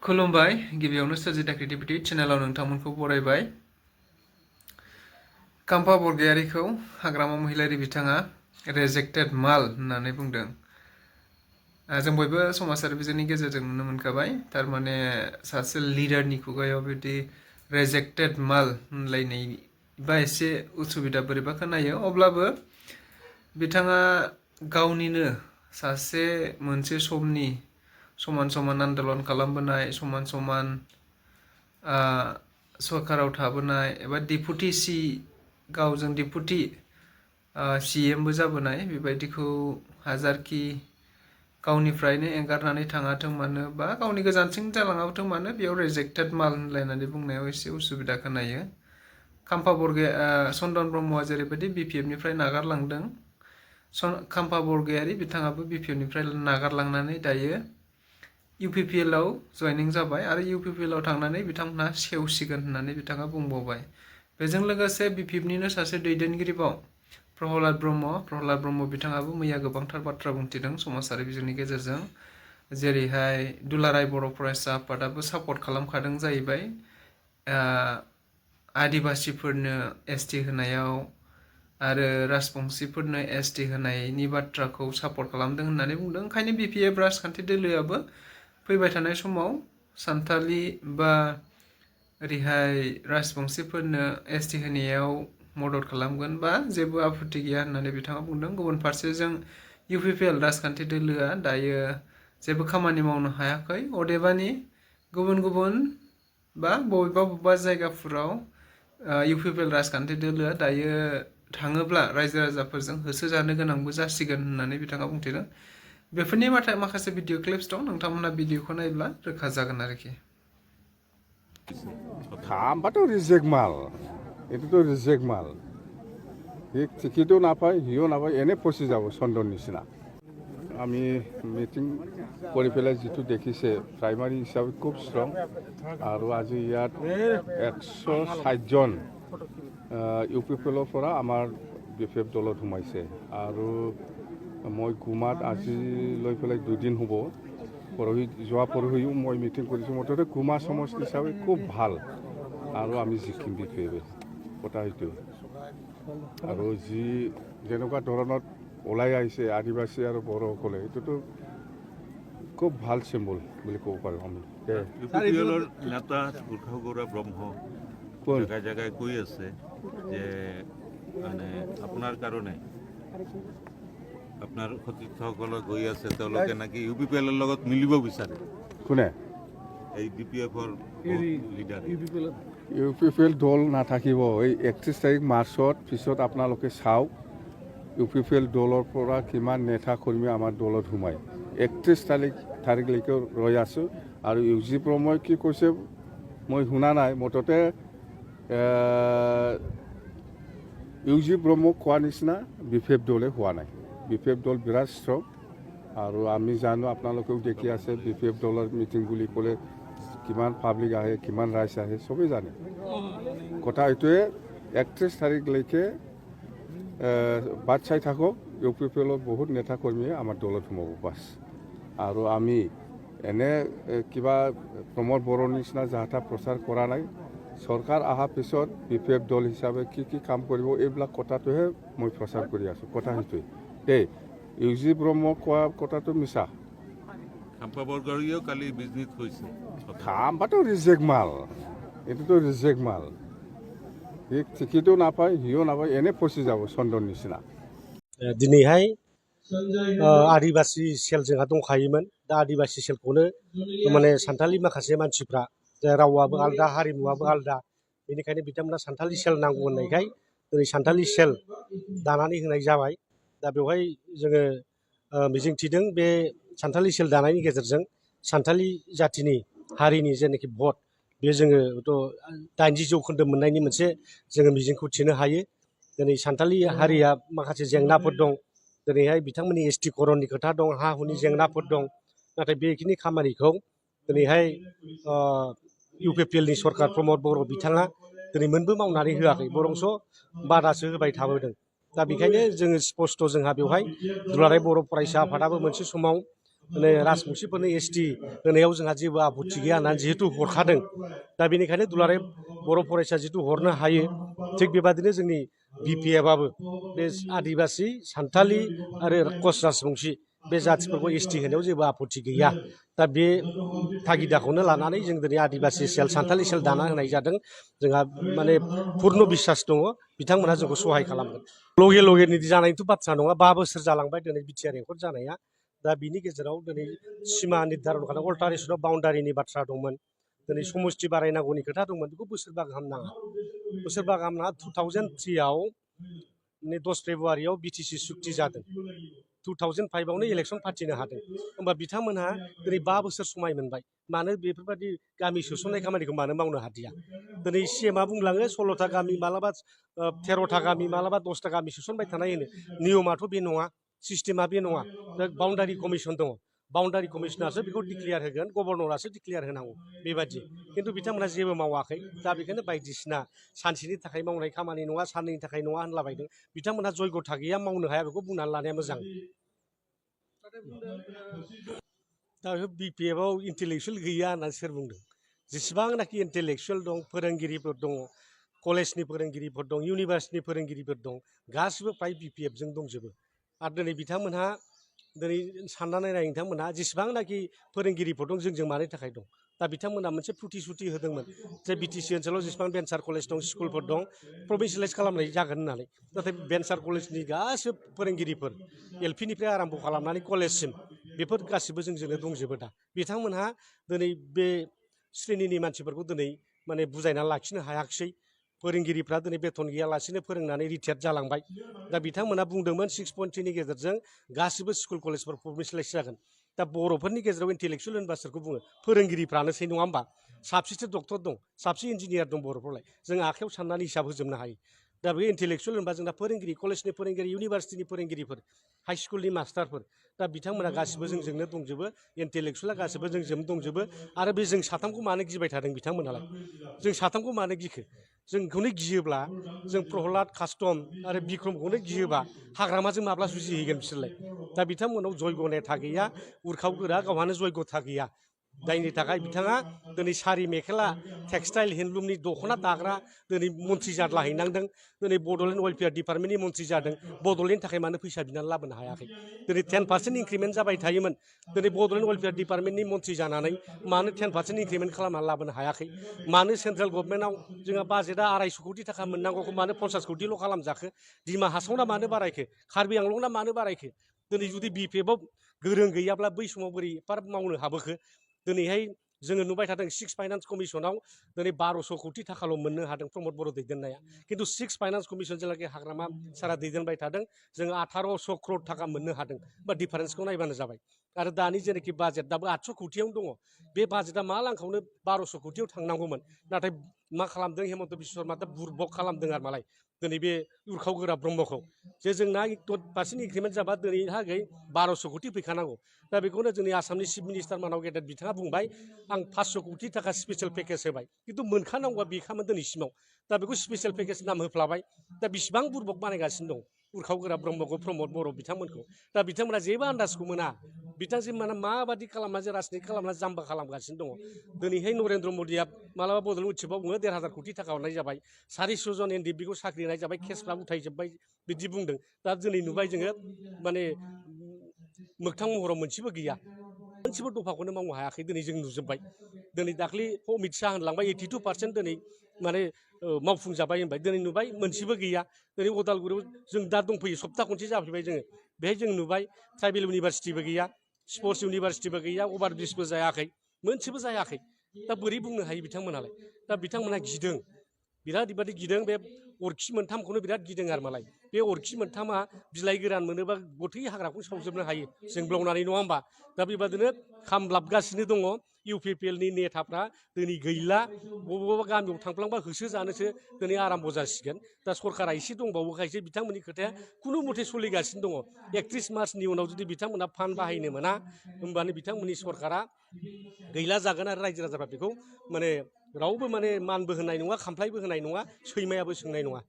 खुलुमबाय गिबियावनो सोरजिथा creativity चेनेलाव नोंथांमोनखौ बरायबाय। CAMPA बरगयारिखौ हाग्रामा महिलारि बिथाङा रेजेक्टेड माल होननानै बुंदों। जों बयबो समाजारि बिजोंनि गेजेरजों नुनो मोनखाबाय, थारमाने सासे लिडारनि खुगायाव बिदि रेजेक्टेड माल होनलायनाय बा एसे उसुबिदा बोरैबा खोनायो। अब्लाबो बिथाङा गावनिनो सासे मोनसे समनि समान समान आन्दलन खालामबोनाय, समान समान सरकाराव थाबोनाय एबा डिपुटि गावजों डिपुटि CMबो जाबोनाय, बेबायदिखौ हाजारखि गावनिफ्रायनो एंगारनानै थाङाथों मानो बा गावनि गोजानथिं जालाङाथों मानो बेयाव रेजेक्टेड माल होनलायनानै बुंनायाव एसे उसुबिदा खोनायो। काम्पा चन्दन ब्रह्मआ जेरैबायदि BPFनिफ्राय नागारलांदों, काम्पा बरगयारि बिथाङाबो BPFनिफ्राय नागारलांनानै दायो UPPLआव जयनिं जाबाय आरो UPPLआव थांनानै बिथांमोनहा सेवसिगोन होननानै बिथाङा बुंबावबाय। बेजों लोगोसे BPFनिनो सासे दैदेनगिरिबाव प्रहलाद ब्रह्म बिथाङाबो मैया गोबांथार बाथ्रा बुंथिदों समाजारि बिजोंनि गेजेरजों। जेरैहाय दुलाराय बर' फरायसा आफादाबो सापर्ट खालामखादों जाहैबाय आदिबासिफोरनो ST होनायाव आरो राजबंशिफोरनो ST होनायनि बाथ्राखौ सापर्ट खालामदों होननानै बुंदों। ओंखायनो BPF राजखान्थि दोलोआबो फैबाय थानाय समाव सान्थालि बा ओरैहाय राजबंशिफोरनो ST होनायाव मदद खालामगोन बा जेबो आपत्ति गैया होननानै बिथाङा बुंदों। गुबुन फारसेजों UPPL राजखान्थि दोलोआ दायो जेबो खामानि मावनो हायाखै। अदेबानि गुबुन गुबुन बा बबेबा जायगाफोराव UPPL राजखान्थि दोलोआ दायो थाङोब्ला रायजो राजाफोरजों होसोजानो गोनांबो जासिगोन होननानै बिथाङा बुंथिदों। बेफोरनि माखासे भिडिअ क्लिप्स दं, नोंथांमोना भिडिअखौ नायब्ला रोखा जागोन आरोखि। খাম্পাটো রিজেক্ট মাল, এটোতো রিজেক্ট মাল। টিকিটও নাপায়, সিও নাপায়, এনে ফচি যাব চন্দন নিচিনা। আমি মিটিং কৰি পেলাই যিটো দেখিছে প্ৰাইমাৰী হিচাপে খুব ষ্ট্ৰং, আৰু আজি ইয়াত 160 জন UPPLৰ পৰা আমাৰ BPF দলত সোমাইছে। আৰু মই গুমাত আজি লৈ পেলাই 2 দিন হ'ব, যোৱা পৰহিও মই মিটিং কৰিছোঁ। মুঠতে গুমা সমষ্টি হিচাপে খুব ভাল আৰু আমি জিকিম BPF, কথা সেইটোৱে। আৰু যি যেনেকুৱা ধৰণত ওলাই আহিছে আদিবাসী আৰু বড়োসকলে, এইটোতো খুব ভাল চিম্বল বুলি ক'ব পাৰোঁ আমি। UPPLৰ নেতা গোৰ্খা ব্ৰহ্ম জেগাই জেগাই কৈ আছে যে মানে আপোনাৰ কাৰণে আপোনাৰ সতীৰ্থসকলে গৈ আছে, তেওঁলোকে নাকি UPPLৰ লগত মিলিব বিচাৰে। কোনে? এই BPFৰ লিডাৰ। UPPL দল নাথাকিব। এই 31 তাৰিখ মাৰ্চত পিছত আপোনালোকে চাওক UPPL দলৰ পৰা কিমান নেতা কৰ্মী আমাৰ দলত সোমায়। 31 তাৰিখলৈকে ৰৈ আছোঁ। আৰু UG ব্ৰহ্মই কি কৈছে মই শুনা নাই, মুঠতে UG ব্ৰহ্মক কোৱা নিচিনা BPF দলে হোৱা নাই। BPF দল বিৰাট ষ্ট্ৰং, আৰু আমি জানো আপোনালোকেও দেখি আছে BPF দলৰ মিটিং বুলি ক'লে কিমান পাব্লিক আহে, কিমান ৰাইজ আহে, চবেই জানে। কথা এইটোৱে 31 তাৰিখলৈকে বাট চাই থাকক। UPPLৰ বহুত নেতা কৰ্মীয়ে আমাৰ দলত সোমাব বাছ। আৰু আমি এনে কিবা প্ৰমোদ বড়োৰ নিচিনা যাহা প্ৰচাৰ কৰা নাই। চৰকাৰ অহাৰ পিছত BPF দল হিচাপে কি কি কাম কৰিব এইবিলাক কথাটোহে মই প্ৰচাৰ কৰি আছোঁ। কথা সেইটোৱে। UG ব্ৰহ্মক কোৱা কথাটো মিছা। কাম্পা বৰগয়াৰীও কালি বিজনেছ হৈছে। খাম্পাটো ৰিজেক্ট মাল, এইটোতো ৰিজেক্ট মাল। টিকিটও নাপায়, সিও নাপায়, এনে ফচি যাব চন্দন নিচিনা। दिनैहाय आदिबासि सेल जोंहा दंखायोमोन। दा आदिबासि सेलखौनो माने सान्थालि माखासे मानसिफ्रा, रावाबो आलदा, हारिमुवाबो आलदा, बेनिखायनो बिथांमोना सान्थालि सेल नांगौ होननायखाय दिनै सान्थालि सेल दानानै होनाय जाबाय। दा बेवहाय जोङो मिजिंथिदों बे सान्थालि सेल दानायनि गेजेरजों सान्थालि जाथिनि हारिनि जेनाखि भट, बे जोङो 80% मोननायनि मोनसे जोङो मिजिंखौ थिनो हायो। दिनै सान्थालि हारिया माखासे जेंनाफोर दं। दिनैहाय बिथांमोननि ST करननि खोथा दं, हा हुनि जेंनाफोर दं। नाथाय बेखिनि खामानिखौ दिनैहाय UPPLनि सरकार प्रमोद बर' बिथाङा दिनै मोनबो मावनानै होआखै, बरंस' बादासो होबाय थाबोदों। दा बेखायनो जोङो स्पष्ट जोंहा बेवहाय दुलाराय बर' फरायसा आफादाबो मोनसे समाव माने राजबंसिफोरनो एसटि होनायाव जोंहा जेबो आपत्ति गैया होननानै जिहेतु हरखादों दा बेनिखायनो दुलाराय बर' फरायसा जिहेतु हरनो हायो थिग बेबादिनो जोंनि बिपिएफआबो बे आदिबासि सान्थालि आरो कच राजबंसि बे जाथिफोरखौ एसटि होनायाव जेबो आपत्ति गैया दा बे थागिदाखौनो लानानै जों दिनै आदिबासि सेल सान्थालि सेल दाना होनाय जादों जोंहा माने पुर्न बिसास दङ बिथांमोनहा जोंखौ सहाय खालामगोन लगे लगेनि जानायनिथ' बाथ्रा नङा 5 बोसोर जालांबाय दिनै बिटिआर रेकर्ड जानाया दा बिनि गेजेराव दिनै सिमा निर्धारन खालाम अल्टारेसन अफ बाउन्डारिनि बाथ्रा दंमोन दिनै समस्ति बारायनांगौनि खोथा दंमोन बेखौ बोसोरबा गाहाम नाङा 2003आव 10 फेब्रुवारियाव बिटिसि सुक्ति जादों 2005आवनो इलेक्सन फाथिनो हादों होमबा बिथांमोनहा दिनै 5 बोसोर समाय मोनबाय मानो बेफोरबायदि गामि सोसननाय खामानिखौ मानो मावनो हादिया दिनै सिएमआ बुंलाङो 16था गामि मालाबा 13था गामि मालाबा 10था गामि सोसनबाय थानाय होनो नियमाथ' बे नङा सिस्टेमा बे नङा बाउन्डारि कमिसन दङ बाउन्डारि कमिसनासो बेखौ डिक्लेयार होगोन गभर्नरासो डिक्लेयार होनांगौ बेबायदि खिन्थु बिथांमोना जेबो मावाखै दा बेखायनो बायदिसिना सानसेनि थाखाय मावनाय खामानि नङा साननैनि थाखाय नङा होनलाबायदों बिथांमोनहा जयग'था गैया मावनो हाया बेखौ बुंनानै लानाया मोजां दा बिपिएफआव इन्टेलेक्सुवेल गैया होननानै सोर बुंदों जेसेबांनाखि इन्टेलेक्सुवेल दं फोरोंगिरिफोर दङ कलेजनि फोरोंगिरिफोर दं इउनिभार्सिटिनि फोरोंगिरिफोर दं गासिबो फ्राय बिपिएफजों दंजोबो आरो दिनै बिथांमोनहा दिनै साननानै नाय नोंथांमोनहा जेसेबांनाखि फोरोंगिरिफोर दं जोंजों मानि थाखाय दं दा बिथांमोनहा मोनसे प्रतिश्रुति होदोंमोन जे बिटिसि ओनसोलाव जेसेबां भेन्सार कलेज दं स्कुलफोर दं प्रभिन्सियेलाइज खालामनाय जागोन होननानै नाथाय भेन्सार कलेजनि गासिबो फोरोंगिरिफोर एलपिनिफ्राय आराम्भ खालामनानै कलेजसिम बेफोर गासिबो जोंजोंनो दंजोबो दा बिथांमोनहा दिनै बे श्रेणिनि मानसिफोरखौ दिनै माने बुजायनानै लाखिनो हायाखिसै फोरोंगिरिफ्रा दिनै बेथन गैयालासेनो फोरोंनानै रिटायार्ड जालांबाय दा बिथांमोना बुंदोंमोन 6.3नि गेजेरजों गासिबो स्कुल कलेजफोर प्रभिन्सियेलाइज जागोन दा बर'फोरनि गेजेराव इन्टेलेक्सुवेल होनबा सोरखौ बुङो फोरोंगिरिफ्रानोसै नङा होमबा साबसिसो डक्टर दं साबसिन इन्जिनियार दं बर'फ्रावलाय जों आखायाव साननानै हिसाब होजोबनो हायो दा बे इन्टेलेक्सुवेल होनबा जोंना फोरोंगिरि कलेजनि फोरोंगिरि इउनिभार्सिटिनि फोरोंगिरिफोर हाई स्कुलनि मास्टारफोर दा बिथांमोना गासिबो जोंजोंनो दंजोबो इन्टेलेक्सुवेला गासिबो जोंजोंनो दंजोबो आरो बे जों साथामखौ मानो गिबाय थादों बिथांमोनालाय जों साथामखौ मानो गिखो जोंखौनो गियोब्ला जों प्रहलाद कास्टम आरो बिक्रमखौनो गियोबा हाग्रामाजों माब्ला जुजिहैगोन बिसोरलाय दा बिथांमोनाव जयग' नेथा गैया उरखाव गोरा गावहानो जयग'था गैया जायनि थाखाय बिथाङा दिनै सारि मेखेला टेक्सटाइल हेन्डलुमनि दख'ना दाग्रा दिनै मन्थ्रि जाद्लाहैनांदों दिनै बड'लेण्ड वेलफेयार डिपार्टमेन्टनि मन्थ्रि जादों बड'लेण्डनि थाखाय मानो फैसा बिनानै लाबोनो हायाखै दिनै 10% इंक्रिमेन्ट जाबाय थायोमोन दिनै बड'लेण्ड वेलफेयार डिपार्टमेन्टनि मन्थ्रि जानानै मानो 10% इंक्रिमेन्ट खालामनानै लाबोनो हायाखै मानो सेन्ट्रेल गभर्नमेन्टआव जोंहा बाजेटआ 250 कोटि थाखा मोननांगौखौ मानो 50 कोटिल' खालामजाखो दिमा हासावना मानो बारायखो कार्बि आंलंना मानो बारायखो दिनै जुदि बिपिएफआव गोरों गैयाब्ला बै समाव बोरै एफाराब मावनो हाबोखो दिनैहाय जोङो नुबाय थादों 6 फाइनान्स कमिसनाव दिनै 1200 कोटि थाखाल' मोननो हादों प्रमद बर' दैदेननाया खिन्थु 6 फाइनान्स कमिसन जेलाखि हाग्रामा सारा दैदेनबाय थादों जोङो 1800 क्रर थाखा मोननो हादों बा डिफारेन्सखौ नायबानो जाबाय आरो दानि जेनाखि बाजेट दाबो 800 कोटियावनो दङ बे बाजेटआ मा लांखावनो 1200 कोटियाव थांनांगौमोन नाथाय मा खालामदों हेमन्त बिश्व शर्मा दा बुरबक खालामदों आरो मालाय दिनै बे उरखाव गोरा ब्रह्मखौ जे जोंना 10% इंक्रिमेन्ट जाबा दिनैहागै 1200 कोटि फैखानांगौ दा बेखौनो जोंनि आसामनि चिफ मिनिस्टार मानाव गेदेर बिथाङा बुंबाय आं 500 कोटि थाखा स्पेशल पेकेज होबाय खिन्थु मोनखानांगौआ बेखामोन दिनैसिमाव दा बेखौ स्पेशल पेकेज नाम होफ्लाबाय दा बिसिबां बुरबक बानायगासिनो दं उरखाव गोरा ब्रह्मखौ प्रमद बर' बिथांमोनखौ दा बिथांमोना जेबो आन्दाजखौ मोना बिथांमोना माबादि खालामना राजनिति खालामना जाम्बा खालामगासिनो दङ दिनैहाय नरेन्द्र मदिया मालाबा बड'लेण्ड उत्सबआव बुङो 1500 कोटि थाखा हरनाय जाबाय 400 जन एनडिएफबिखौ साख्रि होनाय जाबाय केसफ्रा उथायजोब्बाय बिदि बुंदों दा दिनै नुबाय जोङो माने मोगथां महराव मोनसेबो गैया मोनसेबो दफाखौनो मावनो हायाखै दिनै जों नुजोब्बाय दिनै दाख्लि अमित शाह होनलांबाय 82% दिनै माने मावफुंजाबाय होनबाय दिनै नुबाय मोनसेबो गैया दिनै उदालगुरियाव जों दा दंफैयो सप्ता खनसे जाफैबाय जोङो बेहाय जों नुबाय ट्राइबेल इउनिभारसिटिबो गैया स्पर्ट्स इउनिभारसिटिबो गैया अभारब्रिजबो जायाखै मोनसेबो जायाखै दा बोरै बुंनो हायो बिथांमोनालाय दा बिथांमोना गिदों बिराद बेबादि गिदों बे अरखि मोनथामखौनो बिराद गिदों आरो मालाय बे अरखि मोनथामा बिलाइ गोरान मोनोबा गथै हाग्राखौ सावजोबनो हायो जों ब्लावनानै नङा होमबा दा बेबादिनो खामलाबगासिनो दङ इउपिपिएलनि नेताफ्रा दिनै गैला बबेबा गामियाव थांफ्लांबा होसो जानोसो दिनै आराम्भ जासिगोन दा सरकारा एसे दंबावोखायसो बिथांमोननि खोथाया खुनु मथे सोलिगासिनो दङ 31 मार्चनि उनाव जुदि बिथांमोना फान्ड बाहायनो मोना होमबानो बिथांमोननि सरकारा गैला जागोन आरो रायजो राजाफ्रा बेखौ माने रावबो माने मानबो होनाय नङा खामफ्लायबो होनाय नङा सैमायाबो सोंनाय नङा